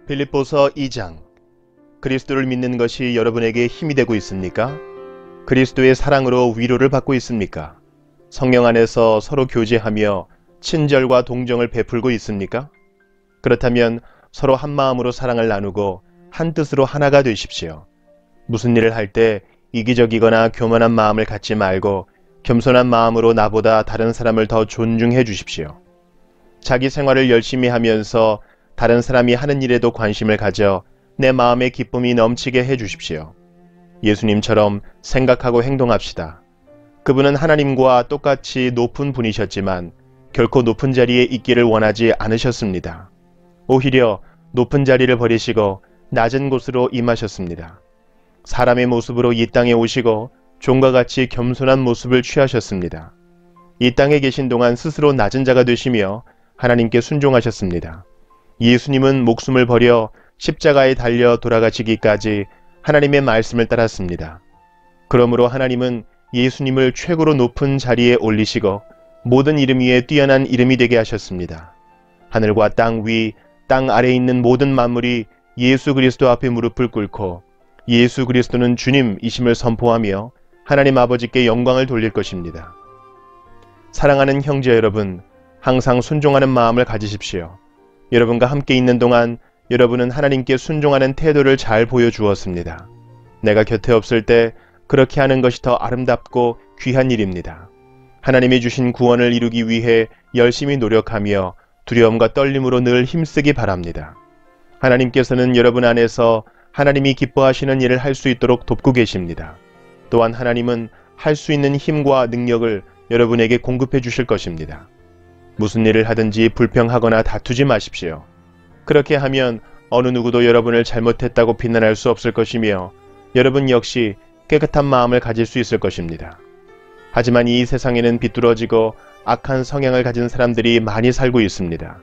빌립보서 2장. 그리스도를 믿는 것이 여러분에게 힘이 되고 있습니까? 그리스도의 사랑으로 위로를 받고 있습니까? 성령 안에서 서로 교제하며 친절과 동정을 베풀고 있습니까? 그렇다면 서로 한 마음으로 사랑을 나누고 한 뜻으로 하나가 되십시오. 무슨 일을 할 때 이기적이거나 교만한 마음을 갖지 말고 겸손한 마음으로 나보다 다른 사람을 더 존중해 주십시오. 자기 생활을 열심히 하면서 다른 사람이 하는 일에도 관심을 가져 내 마음에 기쁨이 넘치게 해 주십시오. 예수님처럼 생각하고 행동합시다. 그분은 하나님과 똑같이 높은 분이셨지만 결코 높은 자리에 있기를 원하지 않으셨습니다. 오히려 높은 자리를 버리시고 낮은 곳으로 임하셨습니다. 사람의 모습으로 이 땅에 오시고 종과 같이 겸손한 모습을 취하셨습니다. 이 땅에 계신 동안 스스로 낮은 자가 되시며 하나님께 순종하셨습니다. 예수님은 목숨을 버려 십자가에 달려 돌아가시기까지 하나님의 말씀을 따랐습니다. 그러므로 하나님은 예수님을 최고로 높은 자리에 올리시고 모든 이름 위에 뛰어난 이름이 되게 하셨습니다. 하늘과 땅 위, 땅 아래에 있는 모든 만물이 예수 그리스도 앞에 무릎을 꿇고 예수 그리스도는 주님이심을 선포하며 하나님 아버지께 영광을 돌릴 것입니다. 사랑하는 형제 여러분, 항상 순종하는 마음을 가지십시오. 여러분과 함께 있는 동안 여러분은 하나님께 순종하는 태도를 잘 보여주었습니다. 내가 곁에 없을 때 그렇게 하는 것이 더 아름답고 귀한 일입니다. 하나님이 주신 구원을 이루기 위해 열심히 노력하며 두려움과 떨림으로 늘 힘쓰기 바랍니다. 하나님께서는 여러분 안에서 하나님이 기뻐하시는 일을 할 수 있도록 돕고 계십니다. 또한 하나님은 할 수 있는 힘과 능력을 여러분에게 공급해 주실 것입니다. 무슨 일을 하든지 불평하거나 다투지 마십시오. 그렇게 하면 어느 누구도 여러분을 잘못했다고 비난할 수 없을 것이며 여러분 역시 깨끗한 마음을 가질 수 있을 것입니다. 하지만 이 세상에는 비뚤어지고 악한 성향을 가진 사람들이 많이 살고 있습니다.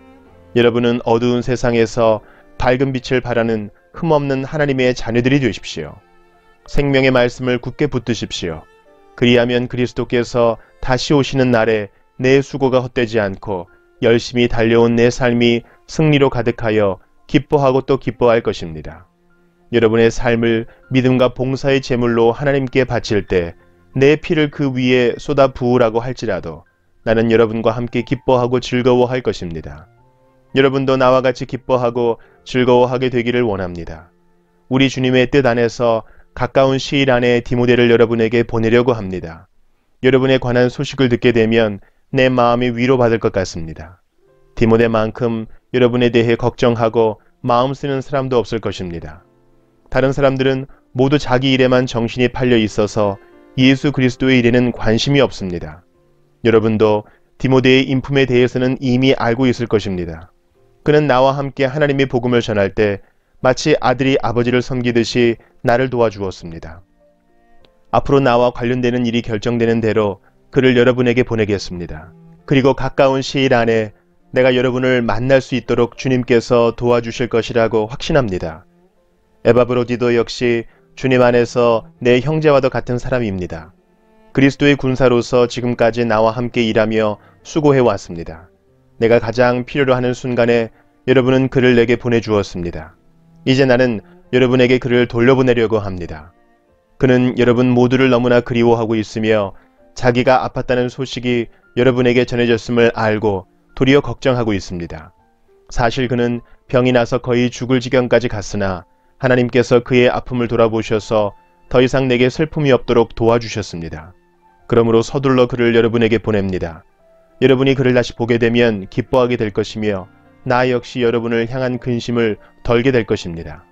여러분은 어두운 세상에서 밝은 빛을 발하는 흠없는 하나님의 자녀들이 되십시오. 생명의 말씀을 굳게 붙드십시오. 그리하면 그리스도께서 다시 오시는 날에 내 수고가 헛되지 않고 열심히 달려온 내 삶이 승리로 가득하여 기뻐하고 또 기뻐할 것입니다. 여러분의 삶을 믿음과 봉사의 제물로 하나님께 바칠 때 내 피를 그 위에 쏟아 부으라고 할지라도 나는 여러분과 함께 기뻐하고 즐거워할 것입니다. 여러분도 나와 같이 기뻐하고 즐거워하게 되기를 원합니다. 우리 주님의 뜻 안에서 가까운 시일 안에 디모데를 여러분에게 보내려고 합니다. 여러분에 관한 소식을 듣게 되면 내 마음이 위로받을 것 같습니다. 디모데만큼 여러분에 대해 걱정하고 마음 쓰는 사람도 없을 것입니다. 다른 사람들은 모두 자기 일에만 정신이 팔려 있어서 예수 그리스도의 일에는 관심이 없습니다. 여러분도 디모데의 인품에 대해서는 이미 알고 있을 것입니다. 그는 나와 함께 하나님의 복음을 전할 때 마치 아들이 아버지를 섬기듯이 나를 도와주었습니다. 앞으로 나와 관련되는 일이 결정되는 대로 그를 여러분에게 보내겠습니다. 그리고 가까운 시일 안에 내가 여러분을 만날 수 있도록 주님께서 도와주실 것이라고 확신합니다. 에바브로디도 역시 주님 안에서 내 형제와도 같은 사람입니다. 그리스도의 군사로서 지금까지 나와 함께 일하며 수고해 왔습니다. 내가 가장 필요로 하는 순간에 여러분은 그를 내게 보내주었습니다. 이제 나는 여러분에게 그를 돌려보내려고 합니다. 그는 여러분 모두를 너무나 그리워하고 있으며 자기가 아팠다는 소식이 여러분에게 전해졌음을 알고 도리어 걱정하고 있습니다. 사실 그는 병이 나서 거의 죽을 지경까지 갔으나 하나님께서 그의 아픔을 돌아보셔서 더 이상 내게 슬픔이 없도록 도와주셨습니다. 그러므로 서둘러 그를 여러분에게 보냅니다. 여러분이 그를 다시 보게 되면 기뻐하게 될 것이며 나 역시 여러분을 향한 근심을 덜게 될 것입니다.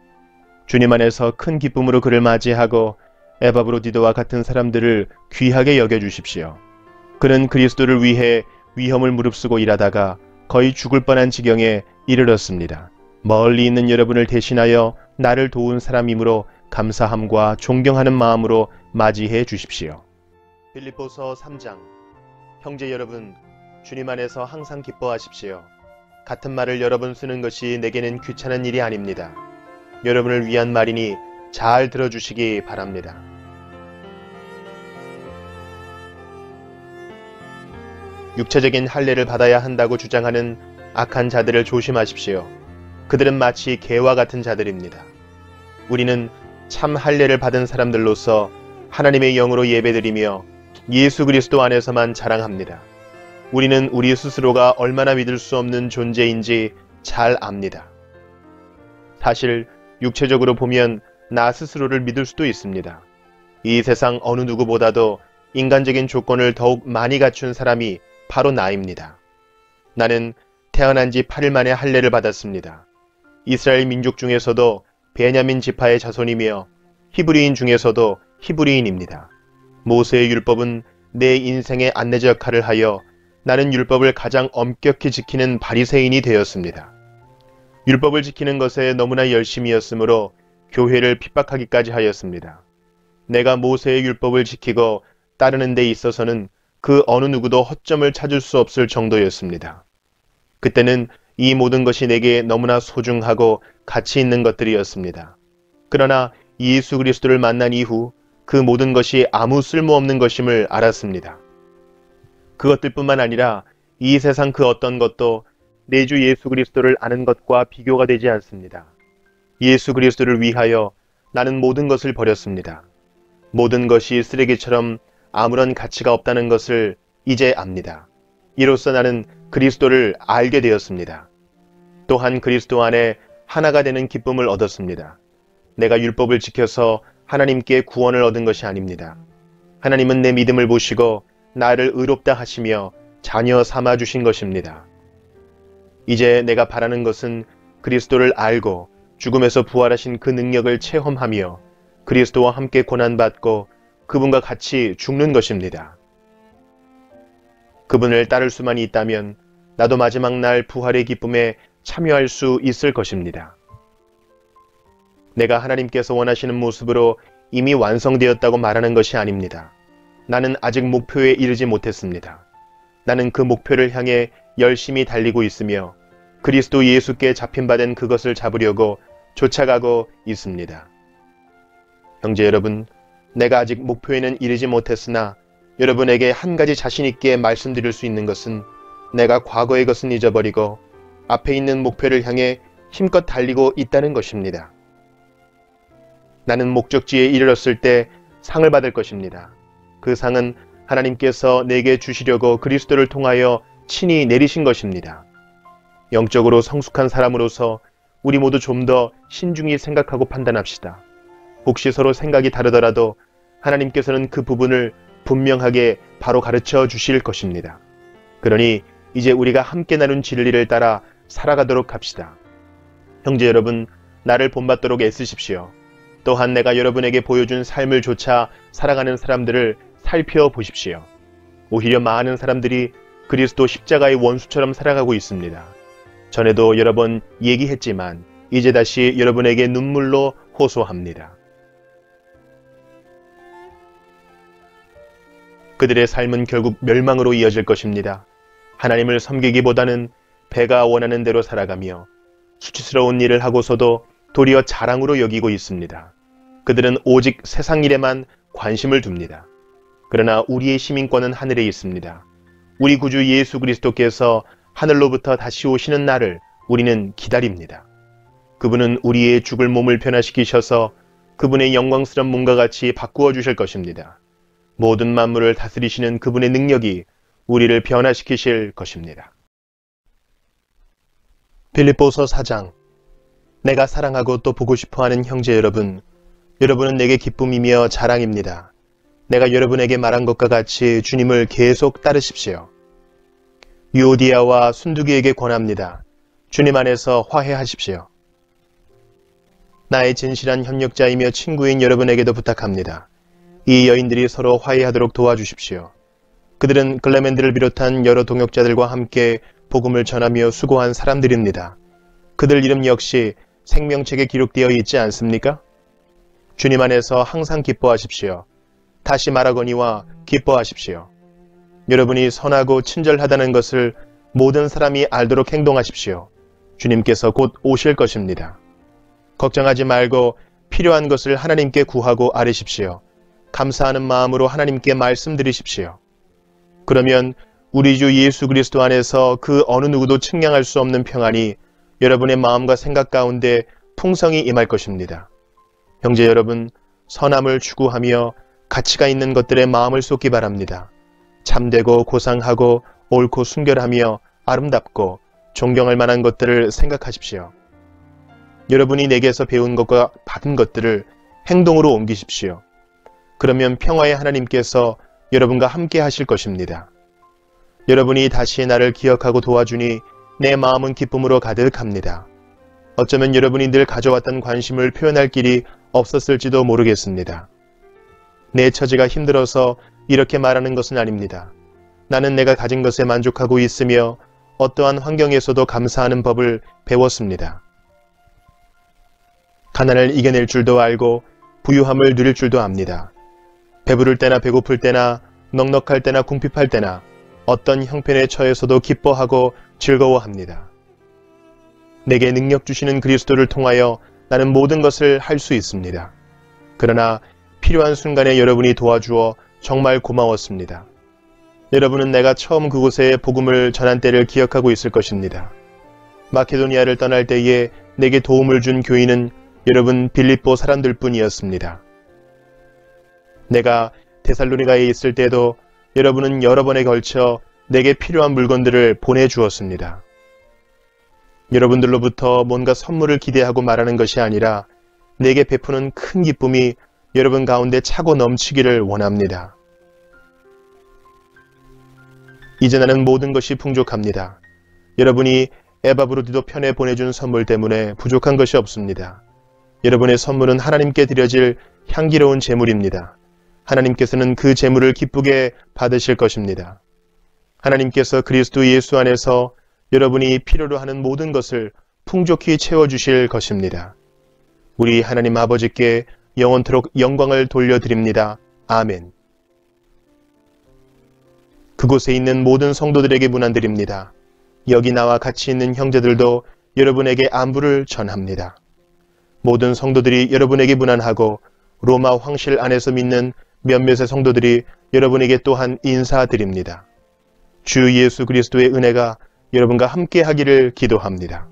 주님 안에서 큰 기쁨으로 그를 맞이하고 에바브로디도와 같은 사람들을 귀하게 여겨주십시오. 그는 그리스도를 위해 위험을 무릅쓰고 일하다가 거의 죽을 뻔한 지경에 이르렀습니다. 멀리 있는 여러분을 대신하여 나를 도운 사람이므로 감사함과 존경하는 마음으로 맞이해 주십시오. 빌립보서 3장. 형제 여러분, 주님 안에서 항상 기뻐하십시오. 같은 말을 여러 번 쓰는 것이 내게는 귀찮은 일이 아닙니다. 여러분을 위한 말이니 잘 들어주시기 바랍니다. 육체적인 할례를 받아야 한다고 주장하는 악한 자들을 조심하십시오. 그들은 마치 개와 같은 자들입니다. 우리는 참 할례를 받은 사람들로서 하나님의 영으로 예배드리며 예수 그리스도 안에서만 자랑합니다. 우리는 우리 스스로가 얼마나 믿을 수 없는 존재인지 잘 압니다. 사실 육체적으로 보면 나 스스로를 믿을 수도 있습니다. 이 세상 어느 누구보다도 인간적인 조건을 더욱 많이 갖춘 사람이 바로 나입니다. 나는 태어난 지 8일 만에 할례를 받았습니다. 이스라엘 민족 중에서도 베냐민 지파의 자손이며 히브리인 중에서도 히브리인입니다. 모세의 율법은 내 인생의 안내자 역할을 하여 나는 율법을 가장 엄격히 지키는 바리새인이 되었습니다. 율법을 지키는 것에 너무나 열심이었으므로 교회를 핍박하기까지 하였습니다. 내가 모세의 율법을 지키고 따르는 데 있어서는 그 어느 누구도 허점을 찾을 수 없을 정도였습니다. 그때는 이 모든 것이 내게 너무나 소중하고 가치 있는 것들이었습니다. 그러나 예수 그리스도를 만난 이후 그 모든 것이 아무 쓸모없는 것임을 알았습니다. 그것들뿐만 아니라 이 세상 그 어떤 것도 내 주 예수 그리스도를 아는 것과 비교가 되지 않습니다. 예수 그리스도를 위하여 나는 모든 것을 버렸습니다. 모든 것이 쓰레기처럼 아무런 가치가 없다는 것을 이제 압니다. 이로써 나는 그리스도를 알게 되었습니다. 또한 그리스도 안에 하나가 되는 기쁨을 얻었습니다. 내가 율법을 지켜서 하나님께 구원을 얻은 것이 아닙니다. 하나님은 내 믿음을 보시고 나를 의롭다 하시며 자녀 삼아 주신 것입니다. 이제 내가 바라는 것은 그리스도를 알고 죽음에서 부활하신 그 능력을 체험하며 그리스도와 함께 고난받고 그분과 같이 죽는 것입니다. 그분을 따를 수만 있다면 나도 마지막 날 부활의 기쁨에 참여할 수 있을 것입니다. 내가 하나님께서 원하시는 모습으로 이미 완성되었다고 말하는 것이 아닙니다. 나는 아직 목표에 이르지 못했습니다. 나는 그 목표를 향해 열심히 달리고 있으며 그리스도 예수께 잡힌 바 된 그것을 잡으려고 쫓아가고 있습니다. 형제 여러분, 내가 아직 목표에는 이르지 못했으나 여러분에게 한 가지 자신 있게 말씀드릴 수 있는 것은 내가 과거의 것은 잊어버리고 앞에 있는 목표를 향해 힘껏 달리고 있다는 것입니다. 나는 목적지에 이르렀을 때 상을 받을 것입니다. 그 상은 하나님께서 내게 주시려고 그리스도를 통하여 친히 내리신 것입니다. 영적으로 성숙한 사람으로서 우리 모두 좀 더 신중히 생각하고 판단합시다. 혹시 서로 생각이 다르더라도 하나님께서는 그 부분을 분명하게 바로 가르쳐 주실 것입니다. 그러니 이제 우리가 함께 나눈 진리를 따라 살아가도록 합시다. 형제 여러분, 나를 본받도록 애쓰십시오. 또한 내가 여러분에게 보여준 삶을 조차 살아가는 사람들을 살펴보십시오. 오히려 많은 사람들이 그리스도 십자가의 원수처럼 살아가고 있습니다. 전에도 여러 번 얘기했지만 이제 다시 여러분에게 눈물로 호소합니다. 그들의 삶은 결국 멸망으로 이어질 것입니다. 하나님을 섬기기보다는 배가 원하는 대로 살아가며 수치스러운 일을 하고서도 도리어 자랑으로 여기고 있습니다. 그들은 오직 세상 일에만 관심을 둡니다. 그러나 우리의 시민권은 하늘에 있습니다. 우리 구주 예수 그리스도께서 하늘로부터 다시 오시는 날을 우리는 기다립니다. 그분은 우리의 죽을 몸을 변화시키셔서 그분의 영광스러운 몸과 같이 바꾸어 주실 것입니다. 모든 만물을 다스리시는 그분의 능력이 우리를 변화시키실 것입니다. 빌립보서 4장. 내가 사랑하고 또 보고 싶어하는 형제 여러분, 여러분은 내게 기쁨이며 자랑입니다. 내가 여러분에게 말한 것과 같이 주님을 계속 따르십시오. 유오디아와 순두기에게 권합니다. 주님 안에서 화해하십시오. 나의 진실한 협력자이며 친구인 여러분에게도 부탁합니다. 이 여인들이 서로 화해하도록 도와주십시오. 그들은 글레멘드를 비롯한 여러 동역자들과 함께 복음을 전하며 수고한 사람들입니다. 그들 이름 역시 생명책에 기록되어 있지 않습니까? 주님 안에서 항상 기뻐하십시오. 다시 말하거니와 기뻐하십시오. 여러분이 선하고 친절하다는 것을 모든 사람이 알도록 행동하십시오. 주님께서 곧 오실 것입니다. 걱정하지 말고 필요한 것을 하나님께 구하고 아뢰십시오. 감사하는 마음으로 하나님께 말씀드리십시오. 그러면 우리 주 예수 그리스도 안에서 그 어느 누구도 측량할 수 없는 평안이 여러분의 마음과 생각 가운데 풍성이 임할 것입니다. 형제 여러분, 선함을 추구하며 가치가 있는 것들에 마음을 쏟기 바랍니다. 참되고 고상하고 옳고 순결하며 아름답고 존경할 만한 것들을 생각하십시오. 여러분이 내게서 배운 것과 받은 것들을 행동으로 옮기십시오. 그러면 평화의 하나님께서 여러분과 함께 하실 것입니다. 여러분이 다시 나를 기억하고 도와주니 내 마음은 기쁨으로 가득합니다. 어쩌면 여러분이 늘 가져왔던 관심을 표현할 길이 없었을지도 모르겠습니다. 내 처지가 힘들어서 이렇게 말하는 것은 아닙니다. 나는 내가 가진 것에 만족하고 있으며 어떠한 환경에서도 감사하는 법을 배웠습니다. 가난을 이겨낼 줄도 알고 부유함을 누릴 줄도 압니다. 배부를 때나 배고플 때나 넉넉할 때나 궁핍할 때나 어떤 형편에 처해서도 기뻐하고 즐거워합니다. 내게 능력 주시는 그리스도를 통하여 나는 모든 것을 할 수 있습니다. 그러나 필요한 순간에 여러분이 도와주어 정말 고마웠습니다. 여러분은 내가 처음 그곳에 복음을 전한 때를 기억하고 있을 것입니다. 마케도니아를 떠날 때에 내게 도움을 준 교인은 여러분 빌립보 사람들 뿐이었습니다. 내가 데살로니가에 있을 때도 여러분은 여러 번에 걸쳐 내게 필요한 물건들을 보내주었습니다. 여러분들로부터 뭔가 선물을 기대하고 말하는 것이 아니라 내게 베푸는 큰 기쁨이 여러분 가운데 차고 넘치기를 원합니다. 이제 나는 모든 것이 풍족합니다. 여러분이 에바브로디도 편에 보내준 선물 때문에 부족한 것이 없습니다. 여러분의 선물은 하나님께 드려질 향기로운 제물입니다. 하나님께서는 그 제물을 기쁘게 받으실 것입니다. 하나님께서 그리스도 예수 안에서 여러분이 필요로 하는 모든 것을 풍족히 채워주실 것입니다. 우리 하나님 아버지께 영원토록 영광을 돌려드립니다. 아멘. 그곳에 있는 모든 성도들에게 문안드립니다. 여기 나와 같이 있는 형제들도 여러분에게 안부를 전합니다. 모든 성도들이 여러분에게 문안하고 로마 황실 안에서 믿는 몇몇의 성도들이 여러분에게 또한 인사드립니다. 주 예수 그리스도의 은혜가 여러분과 함께 하기를 기도합니다.